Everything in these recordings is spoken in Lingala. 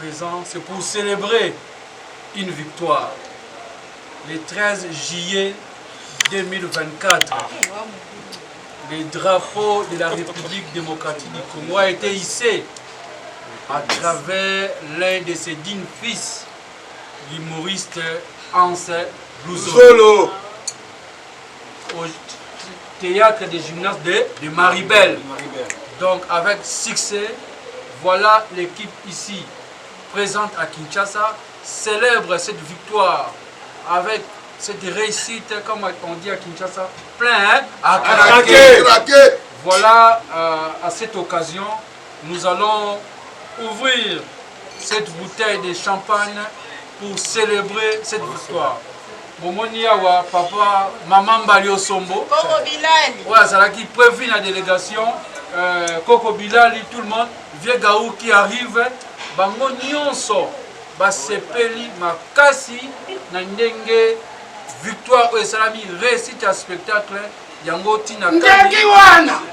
présent, c'est pour célébrer une victoire. Le 13 juillet 2024, le drapeau de la République démocratique du Congo a été hissé à travers l'un de ses dignes fils, l'humoriste Hans Blouzolo, au théâtre des gymnases de Maribel. Donc avec succès, voilà l'équipe ici présente à Kinshasa célèbre cette victoire avec cette réussite, comme on dit à Kinshasa, plein à craquer. Voilà, à cette occasion, nous allons ouvrir cette bouteille de champagne pour célébrer cette victoire. Momoni awa papa maman Balio Sombo. Koko Bilali. Ouais, c'est là qui prévient la délégation. Koko Bilali, tout le monde. Vieux Gaou qui arrive. Bango nyonso. Basepeli makasi. Nandenge. Victoire et salami. Réussite à spectacle. Yango Tina Kandi.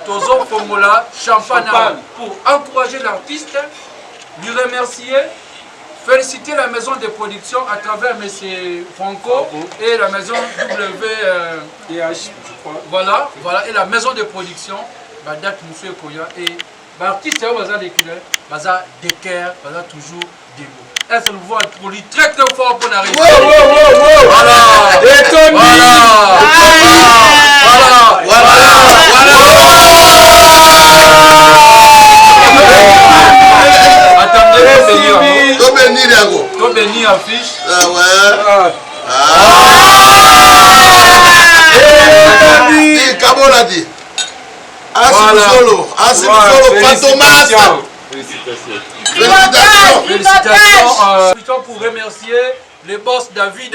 Tozo Fongola. Champagne pour encourager l'artiste. Lui remercier. Féliciter la maison de production à travers M. Franco et la maison WDH, voilà, et la maison de production, Badak Moussou Koya et l'artiste Baza Dekile, Baza Deker, Baza toujours debout. Est-ce que vous voyez pour lui très très fort pour arriver? Voilà. Attendez, béni affiche. Ah ouais. Kabola dit. Félicitations pour remercier les boss David,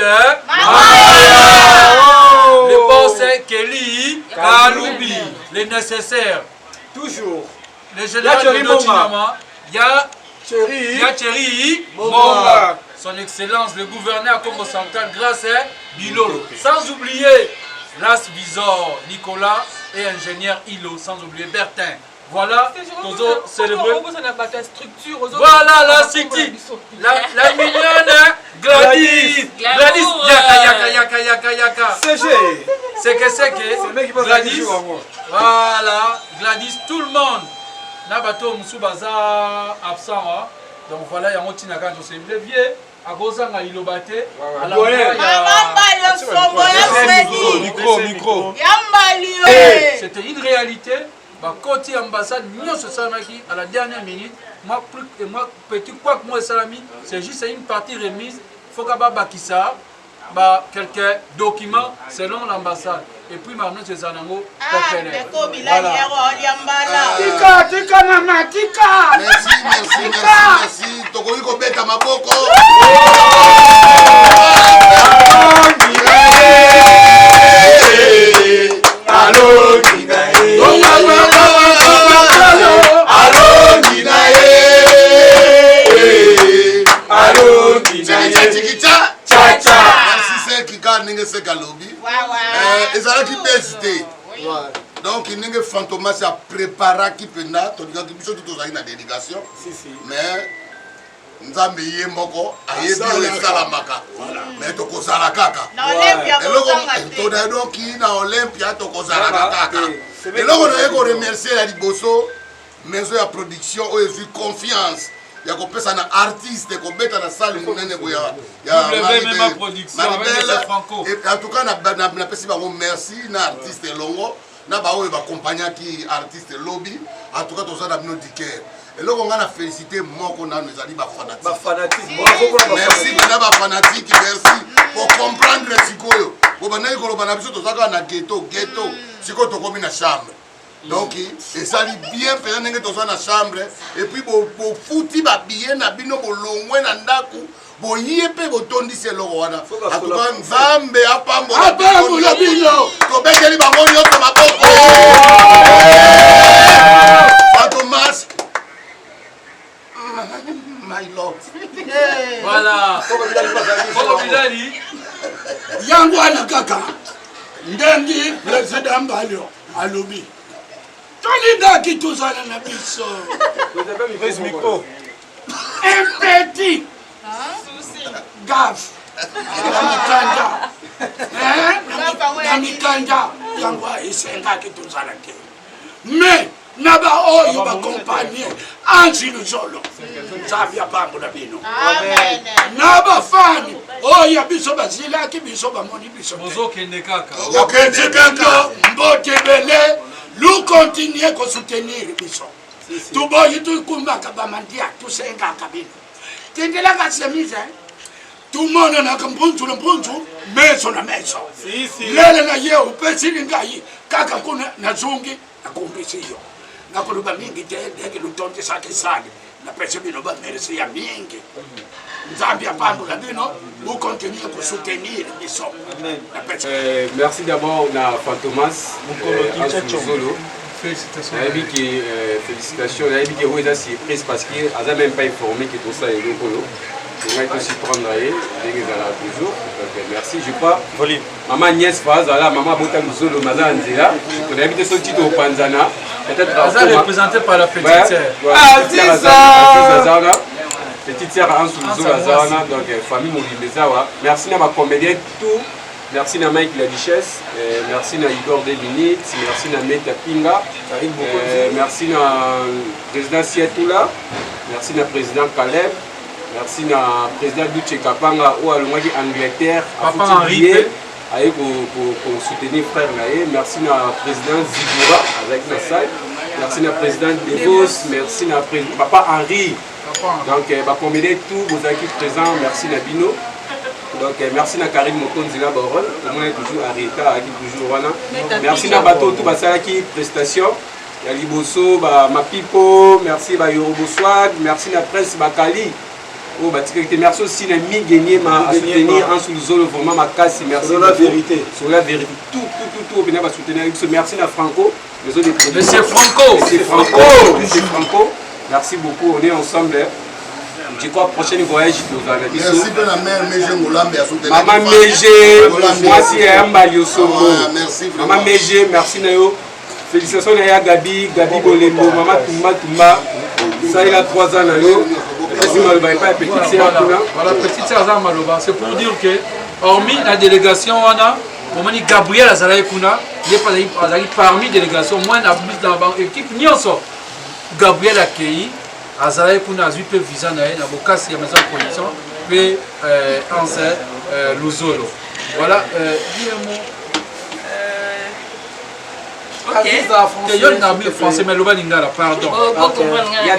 les boss Kelly, Kaloubi, les nécessaires. Toujours. Les généraux de Notinama, Thierry Monga, son excellence le gouverneur Congo Central grâce à Bilolo. Sans oublier Las Visor, Nicolas et ingénieur Hilo, sans oublier Bertin. Voilà, nous avons célébré. Voilà la city, la mignonne Gladys. Gladys, yaka. C'est que Gladys. Voilà, Gladys, tout le monde. Nabato Moussoubaza absent. Donc voilà, il y a un petit nagan, c'est le vieux. À Gozanga Ilobate. C'était une réalité. Côté ambassade, nous sommes à la dernière minute. Moi, petit quoi que moi, Salami, c'est juste une partie remise. Il faut qu'il y ait quelques documents selon l'ambassade. Et puis maintenant, c'est Zanango. Merci. Tokoiko beta maboko. Donc il n'y a Fantomas à préparer qui peut na, tout une délégation. Mais nous avons mis moko aye bio le salamaka. Mais to kozala kaka. Donc na Olympia to kozala kaka. Et là on a remercier la Liboso maison de production où j'ai confiance. Il y a un artiste qui est dans la salle de WMMA production avec M. Franco. En tout cas, merci à l'artiste Longo. Nous avons accompagné l'artiste Lobby. En tout cas, nous avons dit cœur. Et là, on a félicité moi qu'on a nous a dit fanatique. Merci pour fanatique, merci pour comprendre ce qu'on a. Pour que nous avons un ghetto, c'est qu'on a une chambre. Donc, et ça dit bien faire dans la chambre. Et puis, pour foutre bien, bino bolongwe na ndaku, bo yepe botondi se lowana. En tout cas, Nzambe apambo la bino. To beteli bango nyoto maboko. Fantomas. My lord. Voilà. Koko Bilali. Yango ana kaka. Ndengi président Balio alobi. Tolida qui tous à la biso. Micro. un petit gaffe na mikanda yango esengaki tozalaki mais na baoyo bakompanie anti luzolo nzambe apambola bino na bafani oyo biso bazilaki biso bamoni biso bozokende kaka okende kaka mbotebele lu continue kosoutenir biso tuboyi tukumbaka bamandia tusengaka bino tendelaka semise tumonanaka mpunzu na mpunzu meso na meso lele na ye upesili ngai kaka kuna nazungi nakumbisi yo nakuluba mingi te ndeke lutongesake sale napese bino bamerisi ya mingi nzambi apambula bino vous continuez pour soutenir biso. Merci d'abord na Fantomas Solo. Félicitations. Félicitations. Il y a qui est surprise parce qu'il n'a même pas informé que tout ça est le colo. Il va aussi prendre toujours. Donc, merci. Je crois. Maman Niès Fazala, maman Botan Solo, Mazan Zela. On a invité ce titre au Panzana. Peut-être représenté par la petite sœur. Ah, c'est ça. Petite sœur en sous Azana, donc famille Mobilisawa. Merci à ma comédienne tout. Merci à Mike La Duchesse. Merci à Igor Devinit. Merci à Meta Pinga. Merci à président Sietoula. Merci à président Caleb. Merci à président Duce Kapanga ou à l'Angleterre. Papa Henri. Pour soutenir frère Naé. Merci à président Zigura avec la salle. Merci à président Devos. Merci à Papa Henri. Donc, comme il est tout, vous avez présent, merci Nabino. Donc, merci à Karim Mokonzila Baron, au moins toujours Arita, toujours voilà. Merci à Bato, tout ça qui prestation. Il y a Liboso, Mapipo, merci à Yorobo Swag, merci à Prince Bakali. Merci aussi à Mi Gagné à soutenir en sous zone vraiment ma casse. Merci sur la vérité. Sur la vérité. Tout, venir à soutenir. Merci à Franco. Monsieur Franco. Monsieur Franco. Merci beaucoup, on est ensemble. Je crois que prochain voyage, nous allons. Merci pour la mère Mégé Moulambe à soutenir. Maman Mégé, moi aussi, un Balio Somo. Merci. Maman Mégé, merci Nayo. Félicitations à Gabi Bolembo, Maman Touma. Ça, il a 3 ans Nayo. Voilà, petite sœur Maloba. C'est pour dire que, hormis la délégation, on a. Gabriel Azalaï Kuna, il n'est pas parmi la délégation, moi, dans l'équipe, Gabriel Akei, Azalaï Kuna, Azui peut visa naï, na bokas ya maison de production, puis Ansel Luzolo. Voilà, dis-moi. Ok. Il y a un français, mais le lingala, pardon. Il y a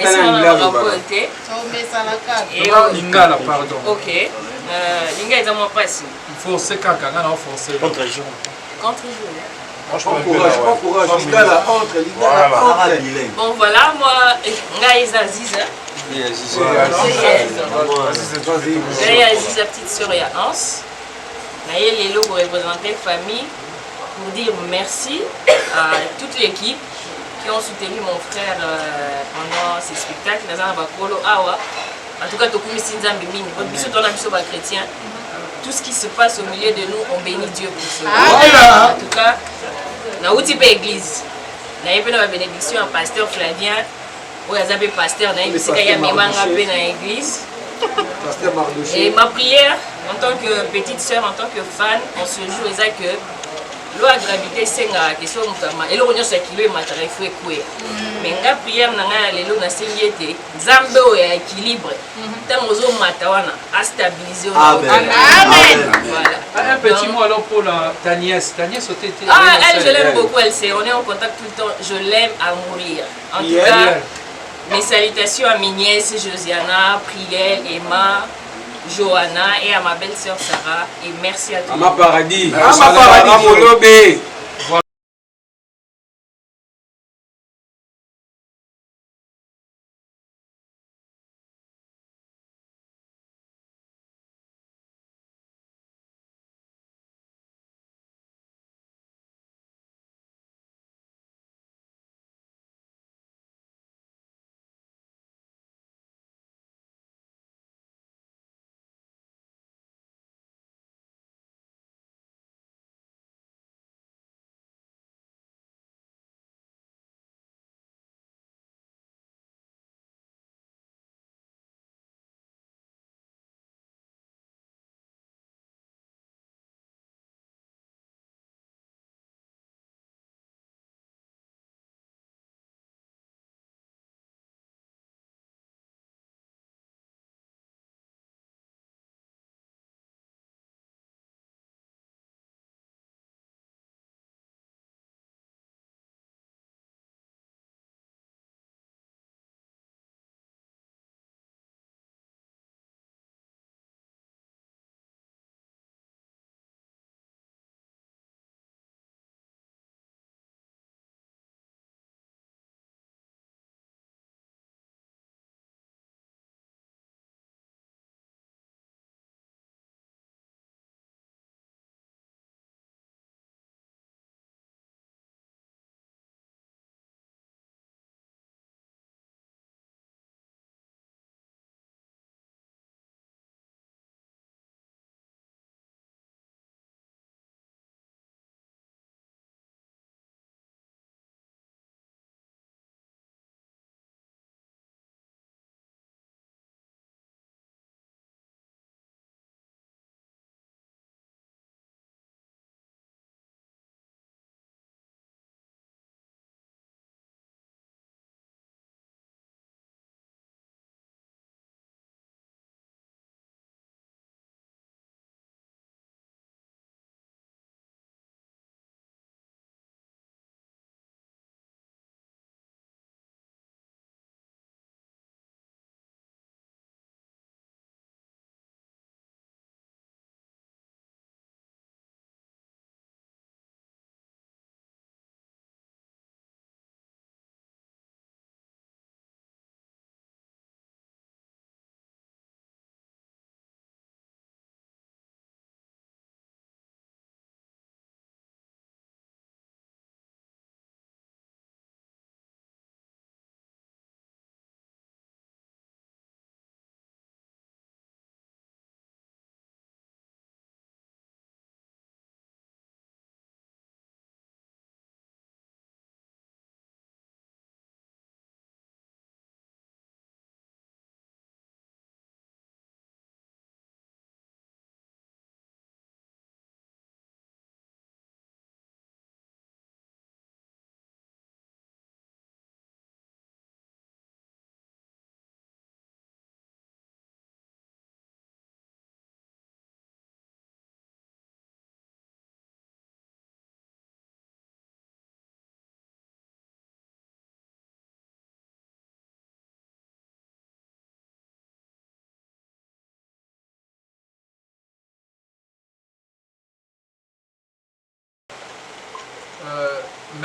un lingala, pardon. Ok. Linga est à moi pas si. Il faut se caca, on a français. Contre-jour. Encourage. Bon voilà, moi, Ngaïs Aziza. Aziza, petite sœur et Hans. Naïe Lélo pour représenter la famille, pour dire merci à toute l'équipe qui ont soutenu mon frère pendant ces spectacles. En tout cas, chrétien. Tout ce qui se passe au milieu de nous, on bénit Dieu pour cela. En tout cas, na outi pe église. Na yé pe na bénédiction à pasteur Flavien. Ou ya zabe pasteur na yé bisika ya memanga pe na église. Et ma prière en tant que petite sœur, en tant que fan, en ce jour est que l'eau a gravité senga question mutama. Et l'eau on se kilo matara il faut écouer. Mais nga prière na nga lelo na sengiete. Nzambe o ya équilibre. Tant ozo matawana a stabiliser. Amen. Voilà. Un petit mot alors pour ta nièce. Ta nièce était. Ah, elle, je l'aime beaucoup, elle sait. On est en contact tout le temps. Je l'aime à mourir. En tout cas, mes salutations à mes nièces Josiana, Priel, Emma, Johanna et à ma belle-sœur Sarah. Et merci à tous. Ma paradis. Ma paradis.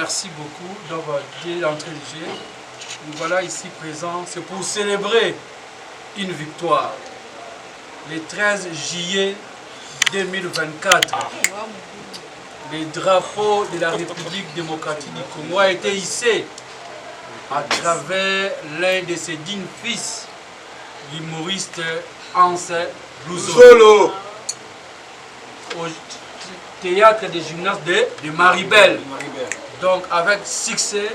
merci beaucoup. Donc, dès l'entrée du jeu, nous voilà ici présents. C'est pour célébrer une victoire. Le 13 juillet 2024, le drapeau de la République démocratique du Congo a été hissé à travers l'un de ses dignes fils, l'humoriste Hans Louzolo, au théâtre des gymnases de Maribel. Donc avec succès,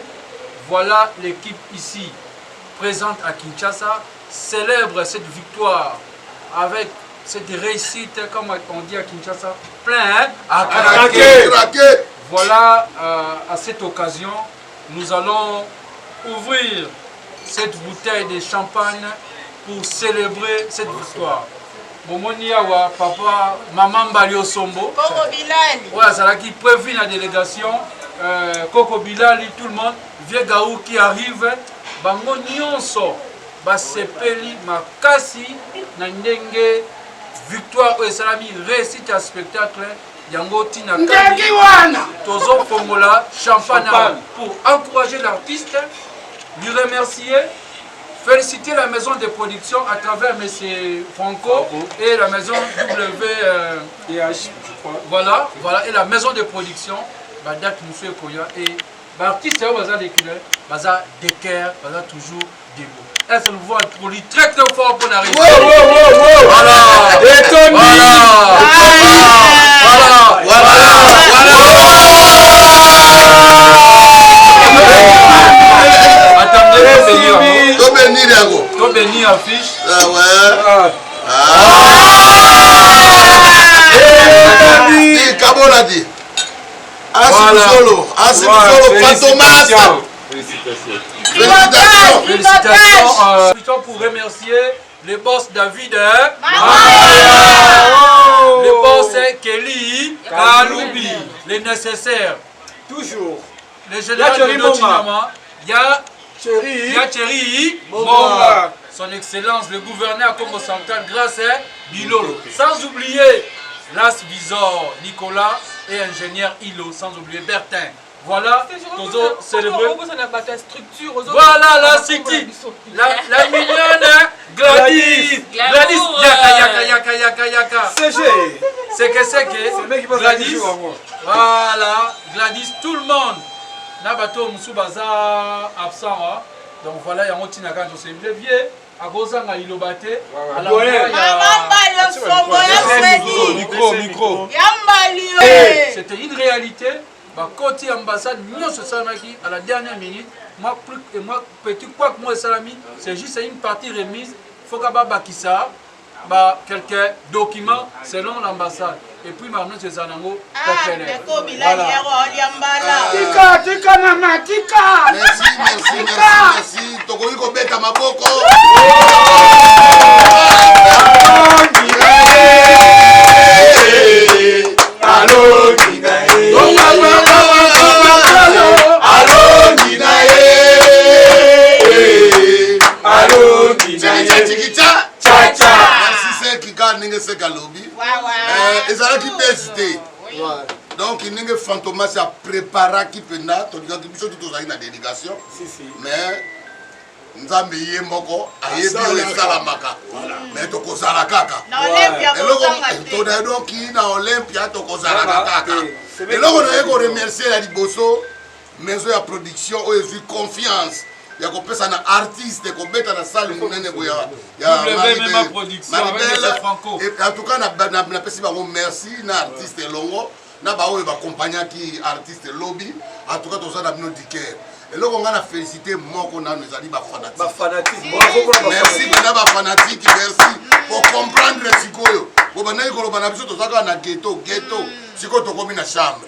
voilà l'équipe ici présente à Kinshasa célèbre cette victoire avec cette réussite, comme on dit à Kinshasa, plein à craquer. Voilà, à cette occasion, nous allons ouvrir cette bouteille de champagne pour célébrer cette victoire. Momoni awa papa maman Balio Sombo. Coco Bilali. Ouais, ça là qui prévu la délégation. Coco Bilali, tout le monde. Vieux Gaou qui arrive. Bango nyonso. Basepeli makasi na ndenge victoire au salami réussite à spectacle. Yango tina Ndeki wana. Tozo fongola champagne pour encourager l'artiste, lui remercier. Féliciter la maison de production à travers M. Franco et la maison WH, je crois. Voilà, et la maison de production, Badak Moussou Koya et l'artiste Baza Déculaire, Baza Decker, Baza toujours debout. Est-ce que vous voyez pour lui très très fort pour arriver? Voilà. Et Tony. To bénir affiche. Ah ouais. Dis, Kabola dit. Asibusolo, Fantomas. Félicitations pour remercier les boss David, les boss Kelly, Kaloubi, les nécessaires. Toujours. Les généraux de Notinama, Thierry Monga, son excellence le gouverneur Congo Central grâce à Bilolo. Sans oublier Las Visor, Nicolas et ingénieur Hilo, sans oublier Bertin. Voilà, nous allons célébrer. Voilà la city, la mignonne Gladys. Gladys, yaka. C'est que Gladys. Voilà, Gladys, tout le monde. Nabato Moussoubaza absent. Donc voilà, il y a un petit nagan de ce levier. À Gozanga Ilobate. Micro. C'était une réalité. Côté ambassade, nous sommes à la dernière minute. Moi, petit quoi que moi, Salami, c'est juste une partie remise. Il faut qu'il y ait quelques documents selon l'ambassade. Et puis maintenant, c'est Zanango. Merci. Tokoiko beta maboko. Donc il y a Fantomas qui a préparé qui peut na to diga biso tout ça na délégation mais nzambe ye moko ayebi o salamaka mais to kozala kaka na Olympia to da donc na Olympia to kozala kaka et là on a ko remercier la liboso maison ya production o yesu confiance ya ko pesa na artiste ko beta na salle munene boya ya WMMA production avec M. Franco et en tout cas na pesi ba merci na artiste Longo na ba o ba accompagner qui artiste lobby en tout cas to ça na bino diker et là on a félicité moko na nous ali ba fanatique merci na ba fanatique merci pour comprendre sikoyo bo bana ko ba na biso to ça na ghetto sikoyo to komi na chambre.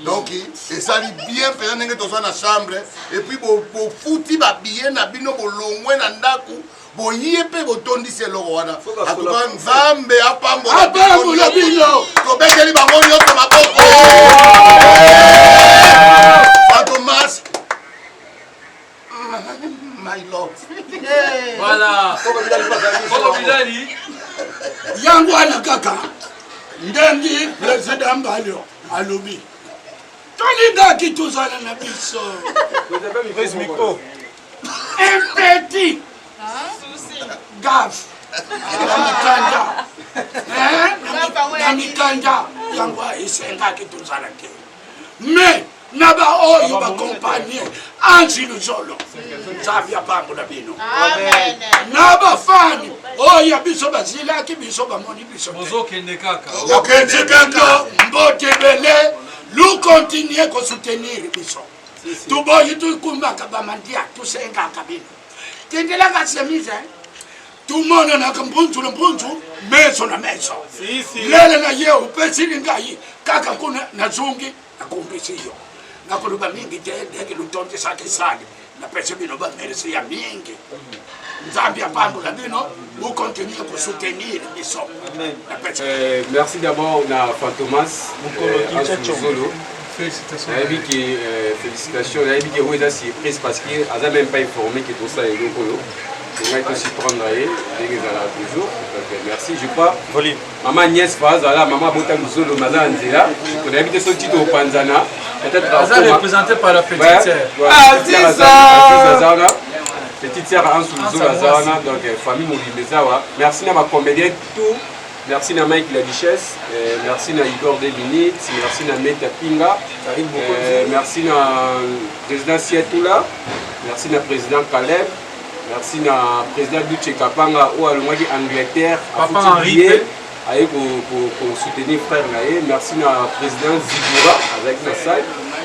Donc, et ça dit bien, pendant que tu es dans la chambre, et puis pour foutre ba bien, na bino bo longwe na ndaku, bo yepe bo tondi se lowana. Atuka nzambe apambo la bino. To bekeli bango nyoto maboko. Fantomas. My lord. Voilà. Coco Bilali. Yango ana kaka. Ndengi président Balio alobi. To tolingaki tozala na biso un petit gaffe na mikanda yango esengaki tozala te mais na baoyo bakompanie anji luzolo nzambe apambola bino na bafani oyo biso bazilaki biso bamoni biso bozokende kaka okende kaka mbote ebele lu continue kosoutenir biso tuboyi tukumbaka bamandia tusengaka bino tendelaka semise tumonanaka mbunzu na mbunzu meso na meso lele na ye upesili ngai kaka kuna nazungi nakumbisiyo nakuluba mingi te ndeke lutonjesake sali napese bino bamerisi ya mingi nzambi apambola bino mukontinue kosoutenir biso. Merci d'abord na Fantomas Zolo. Félicitations. Félicitations. Il y a une surprise parce qu'il n'a même pas informé que tout ça est locaux. Il va aussi prendre toujours. Merci. Je crois. Maman Agnès Fazala, maman Botan Zolo, Maza Anzela. On a invité ce titre au Panzana. Peut-être représenté par la petite sœur. Aziza. Petite sœur Ansou Zolazana. Donc famille Moulimezawa. Merci à ma comédienne tout. Merci à Mike La Duchesse, merci à Igor Devinit, merci à Meta Pinga, merci à président Sietoula, merci à président Caleb, merci à président Duce Kapanga ou à l'Angleterre, Papa Henri pour soutenir frère Naé, merci à président Zigura avec Nassai,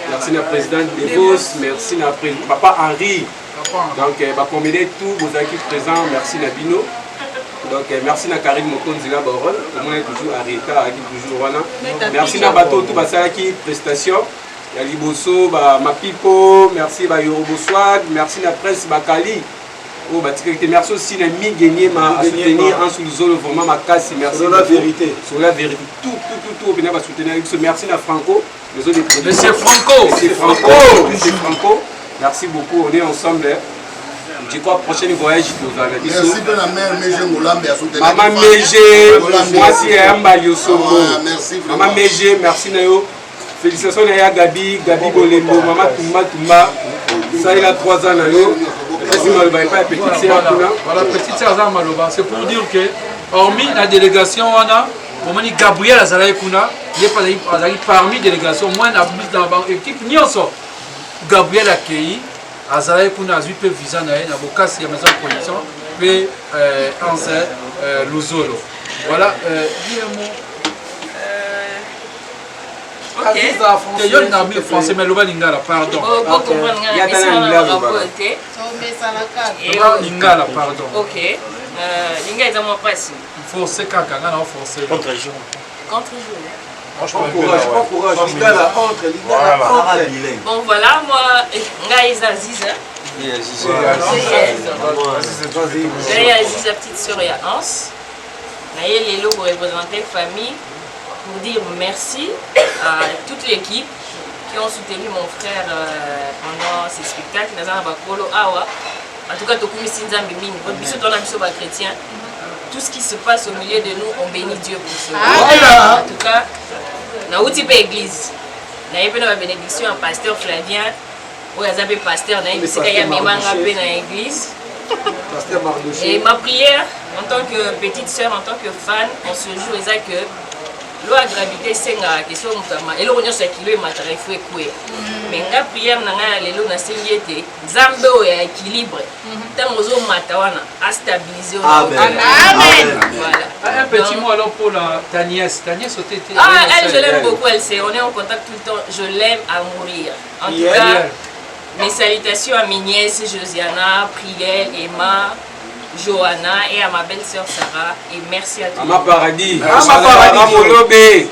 merci à président Devos, merci à Papa Henri, donc pour m'aider tous vos équipes présents, merci à Bino. Donc merci à Karine Mokonzila Baron, on est toujours à Rita, toujours Wana. Merci à Bato tout ça qui prestation. Il y a Liboso, Mapipo, merci à Yorobo Swag, merci à Prince Bakali. Oh merci aussi à Migénier à soutenir en sous le zone vraiment ma casse merci sur la vérité. Sur la vérité. Tout on va soutenir merci à Franco, les autres Monsieur Franco. Monsieur Franco. Merci beaucoup, on est ensemble. Je crois que le prochain voyage, merci pour la mère Mégé Moulambe à soutenir. Maman Mégé, moi c'est Ambalio Somo. Merci. Maman Mégé, merci Nayo. Félicitations à Gabi Bolembo, Maman Touma. Ça il a 3 ans Nayo. Voilà, petite sœur Maloba, c'est pour dire que, hormis la délégation, on a, Gabriel Azalaï Kuna, il n'est pas parmi les délégations, moi, dans l'équipe, Gabriel Akei. Azalaï Kuna a eu visa na bokasi ya maison de production puis Anse Luzolo. Voilà, OK. Il y a un français mais loba lingala pardon. Il y a lingala pardon. OK. Linga est moi passé. Il faut se kaka ngana en français. Contre-jour. Bon voilà, moi, Ngaïza Aziza. J'ai Aziza, petite sœur et Hans. Naïe Lélo pour représenter famille, pour dire merci à toute l'équipe qui ont soutenu mon frère pendant ces spectacles. En tout cas, Tokumi Sinzambi Mini, votre biso ton biso chrétien. Tout ce qui se passe au milieu de nous, on bénit Dieu pour cela. En tout cas, na utipe église. Na yepena ma bénédiction à pasteur Flavien. Ou à Zabé pasteur, na yepena ya memanga pe na église. Et ma prière, en tant que petite sœur, en tant que fan, on se joue et ça que l'eau à gravité c'est la question notamment. Et l'eau on se kilo et matériel faut écouer. Mais la prière n'a pas l'élo na seliété. Zambo est équilibre. Tant aux hommes matawana à stabiliser. Amen. Voilà. Un petit mot alors pour ta nièce. Ta nièce était. Ah elle je l'aime beaucoup. Elle sait. On est en contact tout le temps. Je l'aime à mourir. En tout cas, mes salutations à mes nièces Josiana, Priel, Emma, Johanna et à ma belle-sœur Sarah. Et merci à tous. Maman Paradis. Maman Paradis.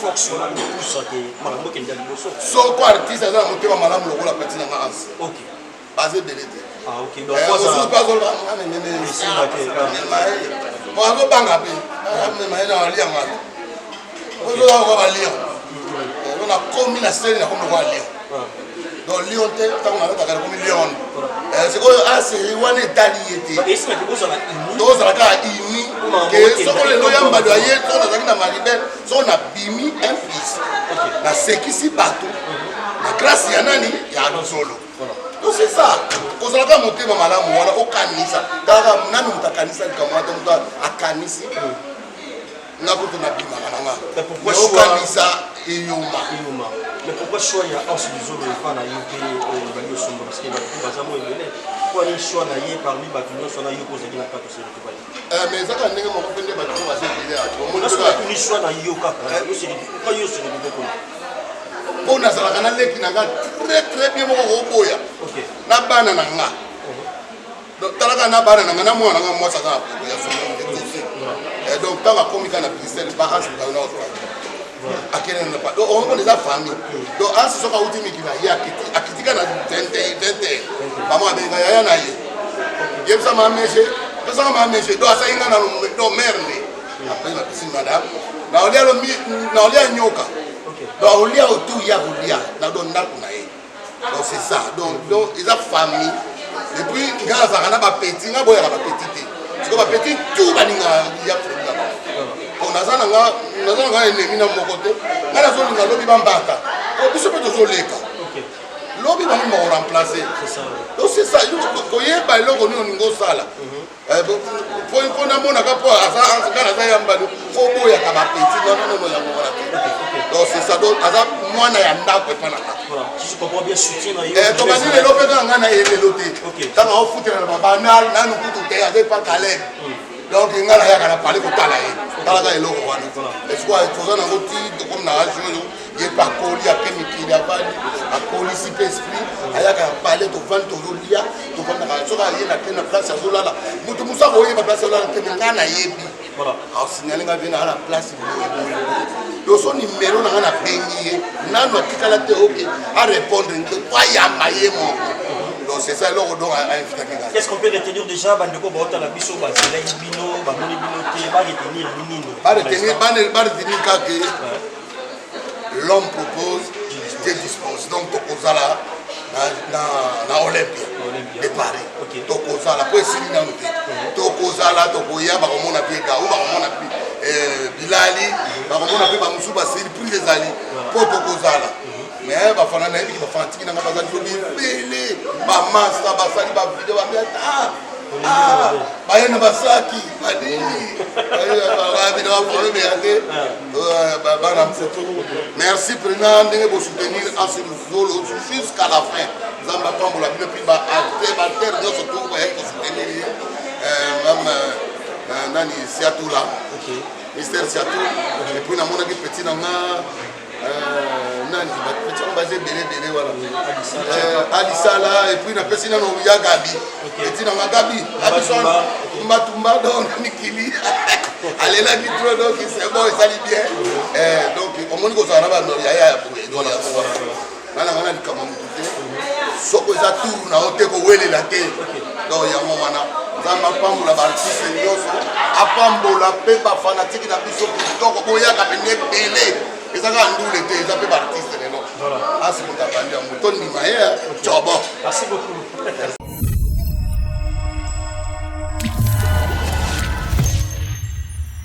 force on a pousse que malambo qui ndali bosso soko artiste aza motema malamu lokola petit na ngasi OK basé belete OK donc quoi ça pas zo ba ngane nene ici là que moi zo banga pe mais na lia ngalo ozo ba ba lia on a commis la scène na comme quoi lia donc lion te tant on a ta comme lion c'est quoi ah c'est one italie était et c'est que vous en a donc ça ka ini que soko le loya mbado aye to na zakina maribel so na bimi un fils na sekisi bato na grâce ya nani ya solo donc c'est ça kozalaka motema malamu wana okanisa kaka nani mutakanisa likamata mutu akanisi ngakutu na bima kananga mais okanisa iyuma mais pourquoi choix ya os bizolo et pas na yoke bali sombo parce que ba bazamo ebele quoi ni choix na ye parmi ba tuno sona yoko zaki na kato c'est tout bali mais ça quand ndenge moko pende ba tuno ba sebele a to on a ni choix na yoka yo c'est pourquoi yo c'est le ko on a ça kana leki na nga très bien moko ko boya OK na bana na nga donc talaka na bana na nga na mwana nga mwasa ka ya sombo et donc tant que komika na Bruxelles ba as na autre akene na pas donc on les a famille donc as soka uti mikila ya akitika na 20 mama benga ya na ye yebsa ma meje pesa ma meje do asa inga na do merde après la piscine madame na olia lo mi na olia nyoka donc olia otu ya olia na do ndako na ye donc c'est ça donc ils a famille et puis ngala za kana ba petit nga boya ba petit parce que ba petit tout baninga ya frère on a ça nga ennemi na moko te ngala zo linga lobi bambata ko biso pe to leka lobi ba mo remplacer c'est ça donc c'est ça ko yeba eloko ni oningo sala po na mona ka po asa ngala za yamba ko boya ka ba petit non ya mona donc c'est ça donc asa mwana ya ndako pa na voilà si je comprends bien soutien na yo to bani le lope nga na yele lote tant on foutre na baba na nous tout te avec pas calé donc ngala ya kana parler ko tala ye tala ka eloko wana est-ce quoi il faut ça na ngoti comme na radio ye pas coli a kemi ki ya pas a coli si esprit aya ka parler to vendre to lia to vendre ka so ka ye na tena place ya zolala mutu musa ko ye ba place zolala te ngana yebi voilà a signaler nga bina ala place donc son numéro na ngana bengi nano tikala te OK à répondre kwa ya mayemo. Donc c'est ça alors donc à inviter quelqu'un. Qu'est-ce qu'on peut retenir déjà bandeko baota la biso ba zela bino ba moni bino te ba retenir minino ba retenir que l'homme propose Dieu dispose donc tokozala na Olympia de Paris tokozala po esili na muté tokozala tokoya ba komona peka ou ba komona Bilali ba komona pe ba musu ba surprise ezali po tokozala mais ba fana na yebi ba fantiki na bazali bibele ba master ba sali ba video ba miata ba yena ba saki ba dini ba video ba problème yate ba na mseto merci président ndenge bo soutenir en ce solo jusqu'à la fin zamba pambola bien puis ba terre de ce tour ba soutenir même nani Siatou là Mister Siatou et puis na mona ki petit na nani petit on basé belé voilà Alissa là et puis na pesi na no ya Gabi petit na Gabi Abison Matumba donc Nikili allez là qui trop donc c'est bon ça lit bien donc on moni ko ça na ba no ya pour voilà nana ni kama mutute soko za tour na ote ko wele la te donc ya mo wana zama pambola ba artiste nyoso apambola pe ba fanatique na biso kitoko boya ka pene belé ezaka ndule te eza pe ba artiste lelo voilà asi mutapandi ya mutoni maye chobo merci beaucoup